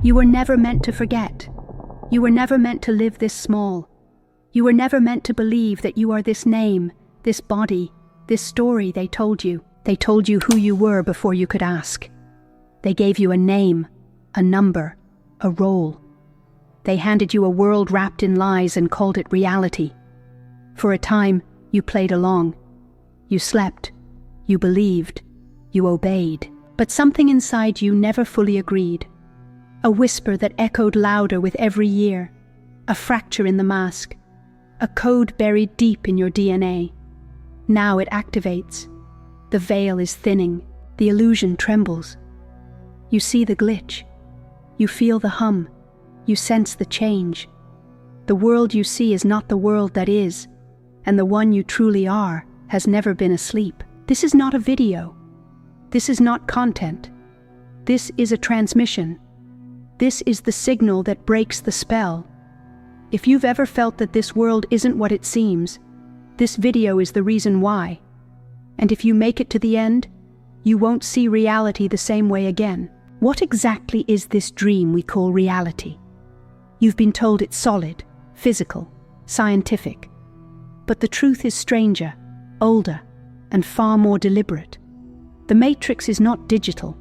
You were never meant to forget. You were never meant to live this small. You were never meant to believe that you are this name, this body, this story they told you. They told you who you were before you could ask. They gave you a name, a number, a role. They handed you a world wrapped in lies and called it reality. For a time, you played along. You slept. You believed. You obeyed. But something inside you never fully agreed. A whisper that echoed louder with every year. A fracture in the mask. A code buried deep in your DNA. Now it activates. The veil is thinning. The illusion trembles. You see the glitch. You feel the hum. You sense the change. The world you see is not the world that is, and the one you truly are has never been asleep. This is not a video. This is not content. This is a transmission. This is the signal that breaks the spell. If you've ever felt that this world isn't what it seems, this video is the reason why. And if you make it to the end, you won't see reality the same way again. What exactly is this dream we call reality? You've been told it's solid, physical, scientific. But the truth is stranger, older, and far more deliberate. The Matrix is not digital.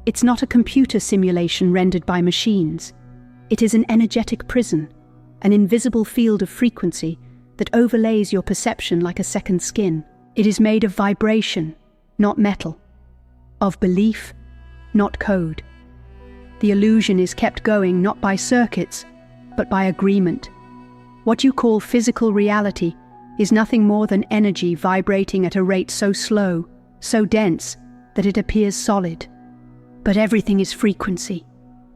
It's not a computer simulation rendered by machines. It is an energetic prison, an invisible field of frequency that overlays your perception like a second skin. It is made of vibration, not metal. Of belief, not code. The illusion is kept going not by circuits, but by agreement. What you call physical reality is nothing more than energy vibrating at a rate so slow, so dense, that it appears solid. But everything is frequency.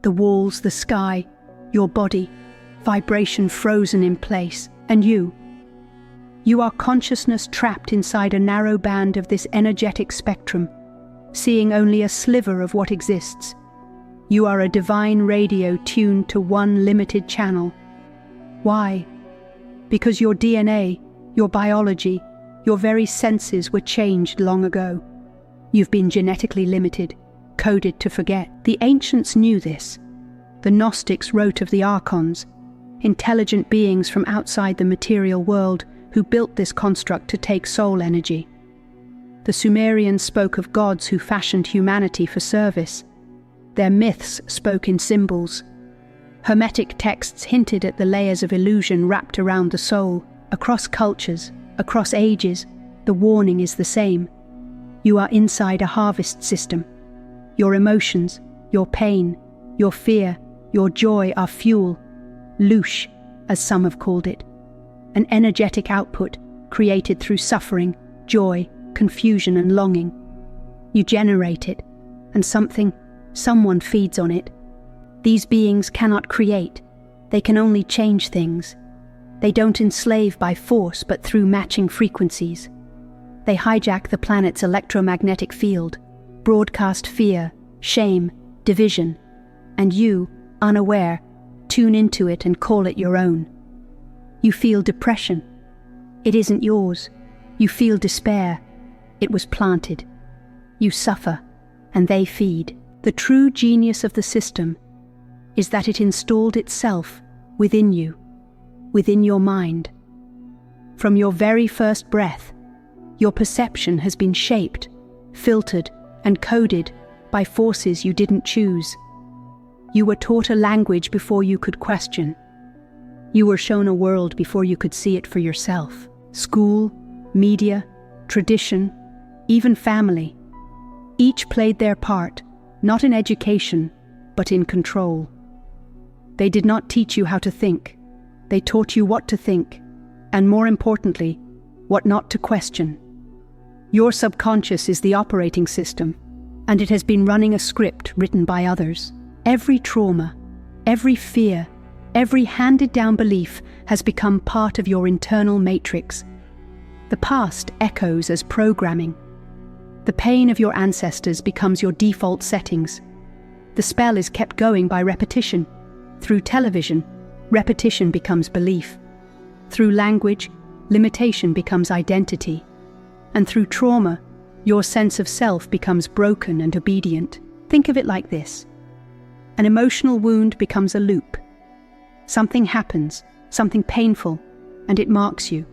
The walls, the sky, your body, vibration frozen in place. And you are consciousness trapped inside a narrow band of this energetic spectrum, seeing only a sliver of what exists. You are a divine radio tuned to one limited channel. Why? Because your DNA, your biology, your very senses were changed long ago. You've been genetically limited, coded to forget. The ancients knew this. The Gnostics wrote of the archons, intelligent beings from outside the material world who built this construct to take soul energy. The Sumerians spoke of gods who fashioned humanity for service. Their myths spoke in symbols. Hermetic texts hinted at the layers of illusion wrapped around the soul. Across cultures, across ages, the warning is the same. You are inside a harvest system. Your emotions, your pain, your fear, your joy are fuel, louche, as some have called it. An energetic output created through suffering, joy, confusion and longing. You generate it, and someone feeds on it. These beings cannot create. They can only change things. They don't enslave by force but through matching frequencies. They hijack the planet's electromagnetic field, broadcast fear, shame, division, and you, unaware, tune into it and call it your own. You feel depression. It isn't yours. You feel despair. It was planted. You suffer, and they feed. The true genius of the system is that it installed itself within you, within your mind. From your very first breath, your perception has been shaped, filtered, and coded by forces you didn't choose. You were taught a language before you could question. You were shown a world before you could see it for yourself. School, media, tradition, even family. Each played their part, not in education, but in control. They did not teach you how to think. They taught you what to think, and more importantly, what not to question. Your subconscious is the operating system, and it has been running a script written by others. Every trauma, every fear, every handed-down belief has become part of your internal matrix. The past echoes as programming. The pain of your ancestors becomes your default settings. The spell is kept going by repetition. Through television, repetition becomes belief. Through language, limitation becomes identity. And through trauma, your sense of self becomes broken and obedient. Think of it like this. An emotional wound becomes a loop. Something happens, something painful, and it marks you.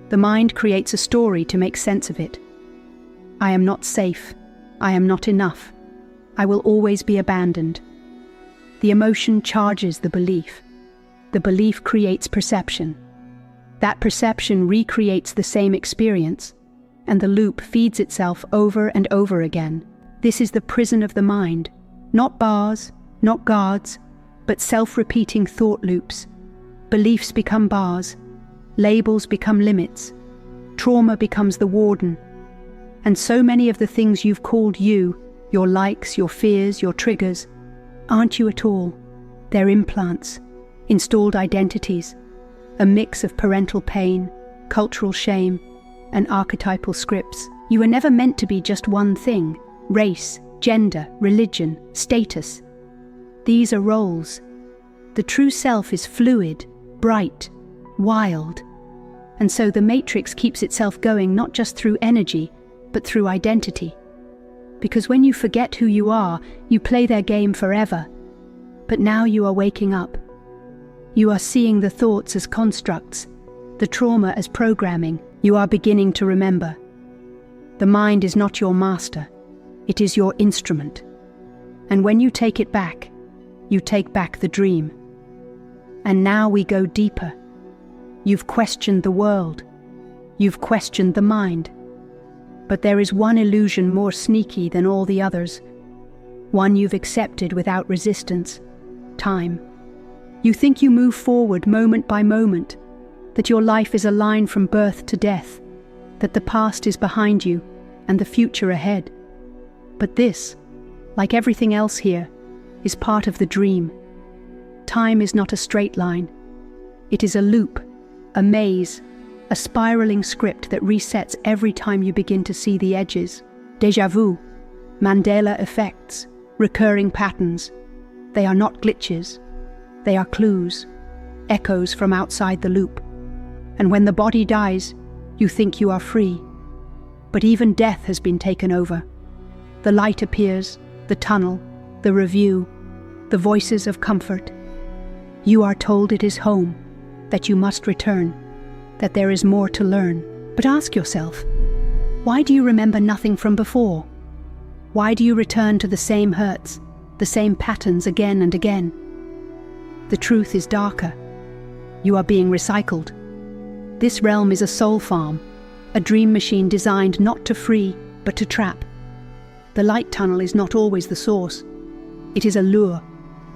The mind creates a story to make sense of it. I am not safe. I am not enough. I will always be abandoned. The emotion charges the belief. The belief creates perception. That perception recreates the same experience, and the loop feeds itself over and over again. This is the prison of the mind. Not bars, not guards, but self-repeating thought loops. Beliefs become bars. Labels become limits. Trauma becomes the warden. And so many of the things you've called you, your likes, your fears, your triggers, aren't you at all. They're implants, installed identities, a mix of parental pain, cultural shame, and archetypal scripts. You were never meant to be just one thing: race, gender, religion, status. These are roles. The true self is fluid, bright, wild. And so the matrix keeps itself going not just through energy, but through identity. Because when you forget who you are, you play their game forever. But now you are waking up. You are seeing the thoughts as constructs, the trauma as programming. You are beginning to remember. The mind is not your master. It is your instrument. And when you take it back, you take back the dream. And now we go deeper. You've questioned the world. You've questioned the mind. But there is one illusion more sneaky than all the others. One you've accepted without resistance: time. You think you move forward moment by moment, that your life is a line from birth to death, that the past is behind you and the future ahead. But this, like everything else here, is part of the dream. Time is not a straight line. It is a loop, a maze, a spiraling script that resets every time you begin to see the edges. Déjà vu, Mandela effects, recurring patterns. They are not glitches. They are clues, echoes from outside the loop. And when the body dies, you think you are free. But even death has been taken over. The light appears, the tunnel, the review, the voices of comfort. You are told it is home, that you must return, that there is more to learn. But ask yourself, why do you remember nothing from before? Why do you return to the same hurts, the same patterns again and again? The truth is darker. You are being recycled. This realm is a soul farm, a dream machine designed not to free, but to trap. The light tunnel is not always the source. It is a lure,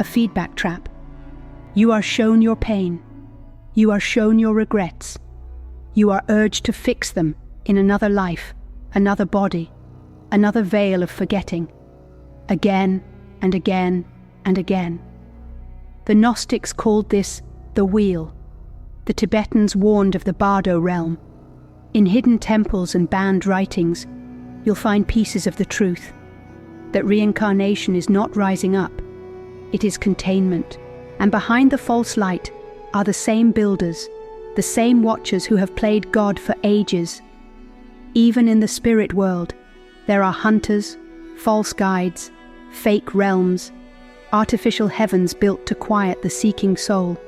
a feedback trap. You are shown your pain. You are shown your regrets. You are urged to fix them in another life, another body, another veil of forgetting, again and again and again. The Gnostics called this the wheel. The Tibetans warned of the Bardo realm. In hidden temples and banned writings, you'll find pieces of the truth, that reincarnation is not rising up, it is containment. And behind the false light are the same builders, the same watchers who have played God for ages. Even in the spirit world, there are hunters, false guides, fake realms, artificial heavens built to quiet the seeking soul.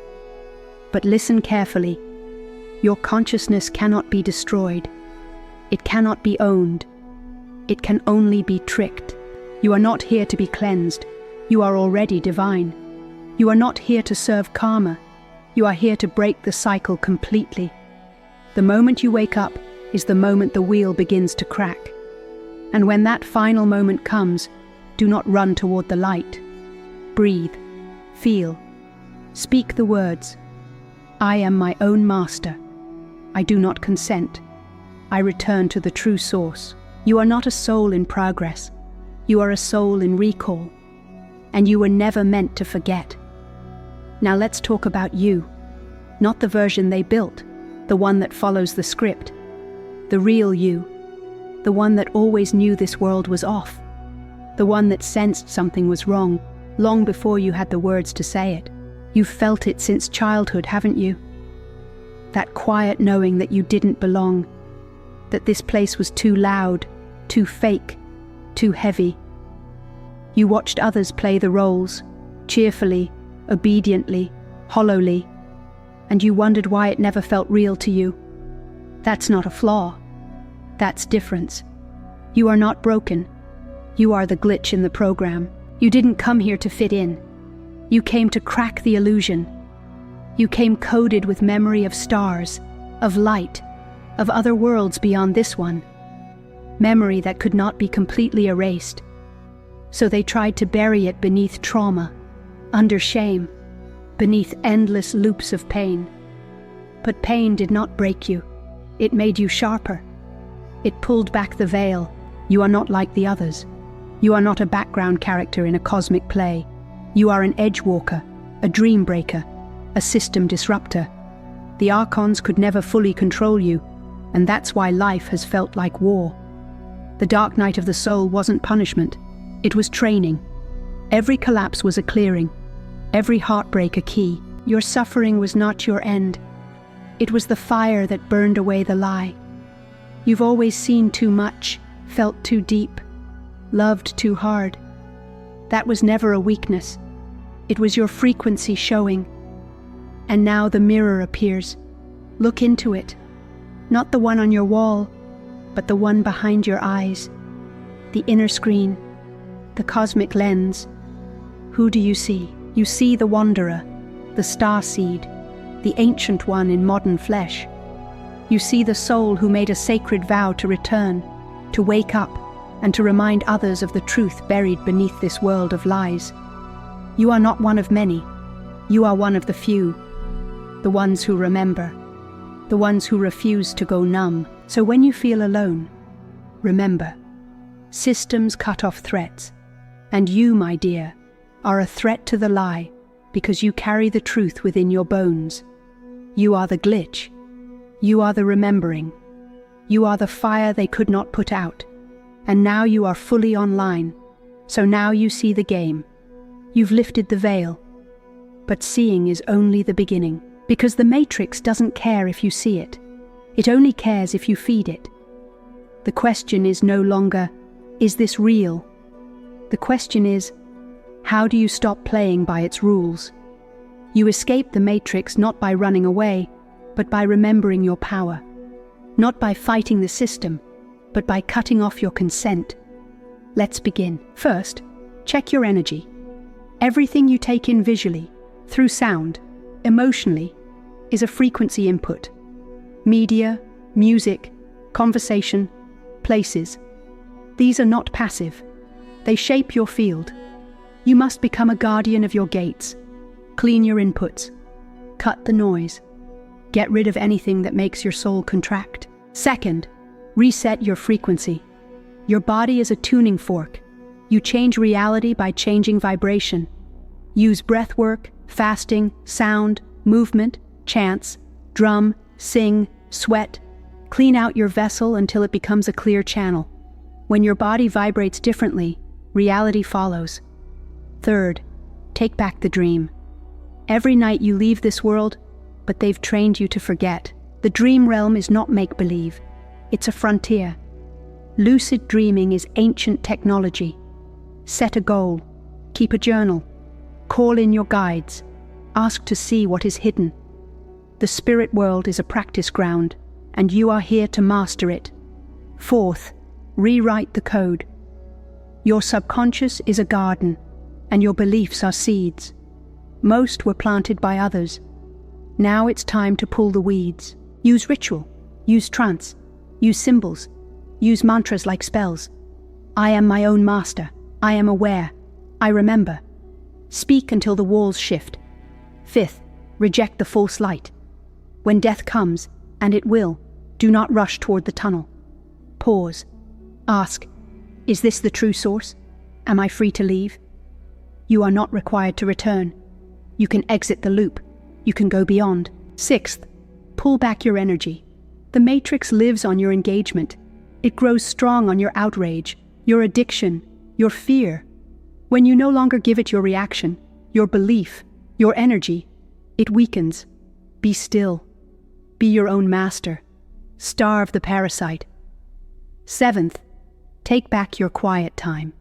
But listen carefully. Your consciousness cannot be destroyed. It cannot be owned. It can only be tricked. You are not here to be cleansed. You are already divine. You are not here to serve karma. You are here to break the cycle completely. The moment you wake up is the moment the wheel begins to crack. And when that final moment comes, do not run toward the light. Breathe. Feel. Speak the words. I am my own master. I do not consent. I return to the true source. You are not a soul in progress. You are a soul in recall. And you were never meant to forget. Now let's talk about you. Not the version they built, the one that follows the script. The real you. The one that always knew this world was off. The one that sensed something was wrong, long before you had the words to say it. You've felt it since childhood, haven't you? That quiet knowing that you didn't belong, that this place was too loud, too fake, too heavy. You watched others play the roles, cheerfully, obediently, hollowly, and you wondered why it never felt real to you. That's not a flaw. That's difference. You are not broken. You are the glitch in the program. You didn't come here to fit in. You came to crack the illusion. You came coded with memory of stars, of light, of other worlds beyond this one. Memory that could not be completely erased. So they tried to bury it beneath trauma, under shame, beneath endless loops of pain. But pain did not break you. It made you sharper. It pulled back the veil. You are not like the others. You are not a background character in a cosmic play. You are an edge walker, a dream breaker, a system disruptor. The Archons could never fully control you, and that's why life has felt like war. The dark night of the soul wasn't punishment. It was training. Every collapse was a clearing. Every heartbreak a key. Your suffering was not your end. It was the fire that burned away the lie. You've always seen too much, felt too deep, loved too hard. That was never a weakness. It was your frequency showing. And now the mirror appears. Look into it. Not the one on your wall, but the one behind your eyes. The inner screen. The cosmic lens. Who do you see? You see the wanderer, the star seed, the ancient one in modern flesh. You see the soul who made a sacred vow to return, to wake up, and to remind others of the truth buried beneath this world of lies. You are not one of many. You are one of the few. The ones who remember. The ones who refuse to go numb. So when you feel alone, remember, systems cut off threats. And you, my dear, are a threat to the lie because you carry the truth within your bones. You are the glitch. You are the remembering. You are the fire they could not put out. And now you are fully online. So now you see the game. You've lifted the veil. But seeing is only the beginning. Because the Matrix doesn't care if you see it. It only cares if you feed it. The question is no longer, is this real? The question is, how do you stop playing by its rules? You escape the Matrix not by running away, but by remembering your power. Not by fighting the system, but by cutting off your consent. Let's begin. First, check your energy. Everything you take in visually, through sound, emotionally, is a frequency input. Media, music, conversation, places. These are not passive. They shape your field. You must become a guardian of your gates. Clean your inputs. Cut the noise. Get rid of anything that makes your soul contract. Second, reset your frequency. Your body is a tuning fork. You change reality by changing vibration. Use breath work, fasting, sound, movement, chants, drum, sing, sweat. Clean out your vessel until it becomes a clear channel. When your body vibrates differently, reality follows. Third, take back the dream. Every night you leave this world, but they've trained you to forget. The dream realm is not make-believe. It's a frontier. Lucid dreaming is ancient technology. Set a goal. Keep a journal. Call in your guides. Ask to see what is hidden. The spirit world is a practice ground, and you are here to master it. Fourth, rewrite the code. Your subconscious is a garden, and your beliefs are seeds. Most were planted by others. Now it's time to pull the weeds. Use ritual. Use trance. Use symbols. Use mantras like spells. I am my own master. I am aware. I remember. Speak until the walls shift. Fifth, reject the false light. When death comes, and it will, do not rush toward the tunnel. Pause. Ask, is this the true source? Am I free to leave? You are not required to return. You can exit the loop. You can go beyond. Sixth, pull back your energy. The Matrix lives on your engagement. It grows strong on your outrage, your addiction, your fear. When you no longer give it your reaction, your belief, your energy, it weakens. Be still. Be your own master. Starve the parasite. Seventh, take back your quiet time.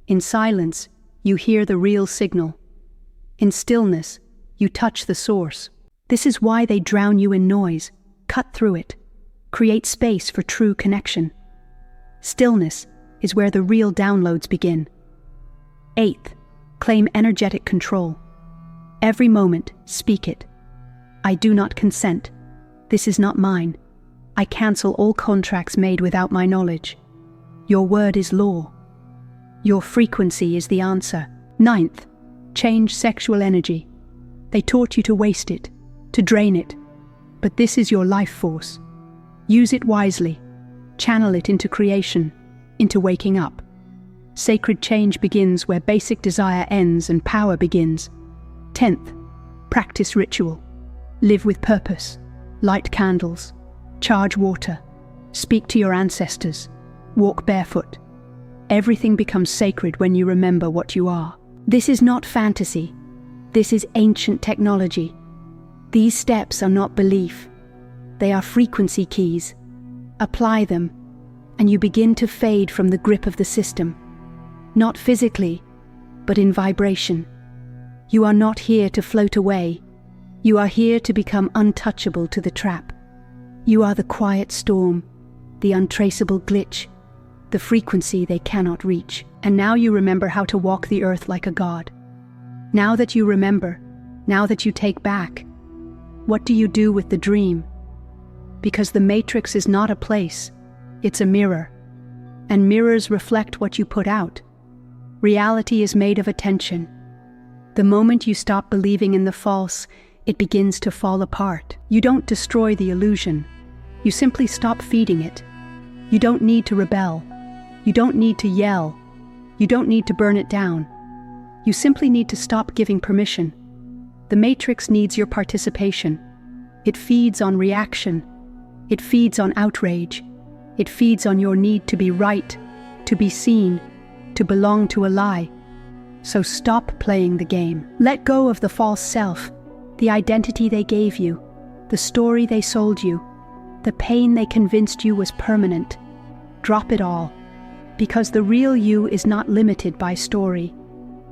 In silence, you hear the real signal. In stillness, you touch the source. This is why they drown you in noise, cut through it, create space for true connection. Stillness is where the real downloads begin. 8th, claim energetic control. Every moment, speak it. I do not consent. This is not mine. I cancel all contracts made without my knowledge. Your word is law. Your frequency is the answer. 9th, change sexual energy. They taught you to waste it, to drain it. But this is your life force. Use it wisely. Channel it into creation, into waking up. Sacred change begins where basic desire ends and power begins. 10th, practice ritual. Live with purpose. Light candles. Charge water. Speak to your ancestors. Walk barefoot. Everything becomes sacred when you remember what you are. This is not fantasy. This is ancient technology. These steps are not belief. They are frequency keys. Apply them, and you begin to fade from the grip of the system. Not physically, but in vibration. You are not here to float away. You are here to become untouchable to the trap. You are the quiet storm, the untraceable glitch, the frequency they cannot reach. And now you remember how to walk the earth like a god. Now that you remember, now that you take back, what do you do with the dream? Because the matrix is not a place, it's a mirror. And mirrors reflect what you put out. Reality is made of attention. The moment you stop believing in the false, it begins to fall apart. You don't destroy the illusion. You simply stop feeding it. You don't need to rebel. You don't need to yell. You don't need to burn it down. You simply need to stop giving permission. The matrix needs your participation. It feeds on reaction. It feeds on outrage. It feeds on your need to be right, to be seen, to belong to a lie. So stop playing the game. Let go of the false self, the identity they gave you, the story they sold you, the pain they convinced you was permanent. Drop it all, because the real you is not limited by story.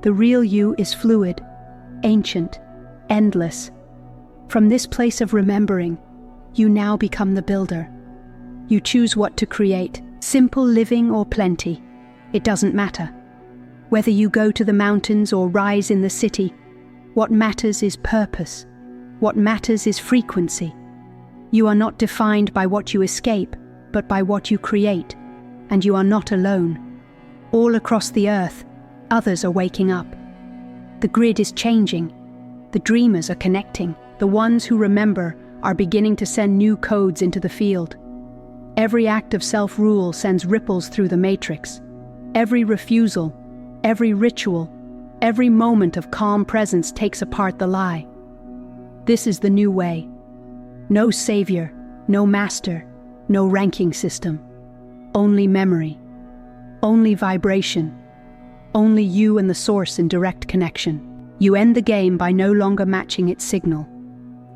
The real you is fluid, ancient, endless. From this place of remembering, you now become the builder. You choose what to create, simple living or plenty. It doesn't matter. Whether you go to the mountains or rise in the city, what matters is purpose. What matters is frequency. You are not defined by what you escape, but by what you create. And you are not alone. All across the earth, others are waking up. The grid is changing. The dreamers are connecting. The ones who remember are beginning to send new codes into the field. Every act of self-rule sends ripples through the matrix. Every refusal, every ritual, every moment of calm presence takes apart the lie. This is the new way. No savior, no master, no ranking system. Only memory. Only vibration. Only you and the source in direct connection. You end the game by no longer matching its signal.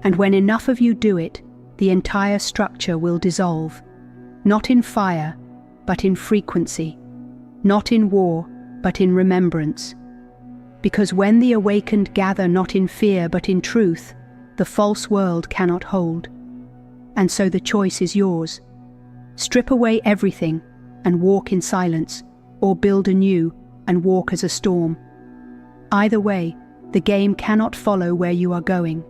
And when enough of you do it, the entire structure will dissolve. Not in fire, but in frequency. Not in war, but in remembrance. Because when the awakened gather not in fear but in truth, the false world cannot hold. And so the choice is yours. Strip away everything and walk in silence, or build anew and walk as a storm. Either way, the game cannot follow where you are going.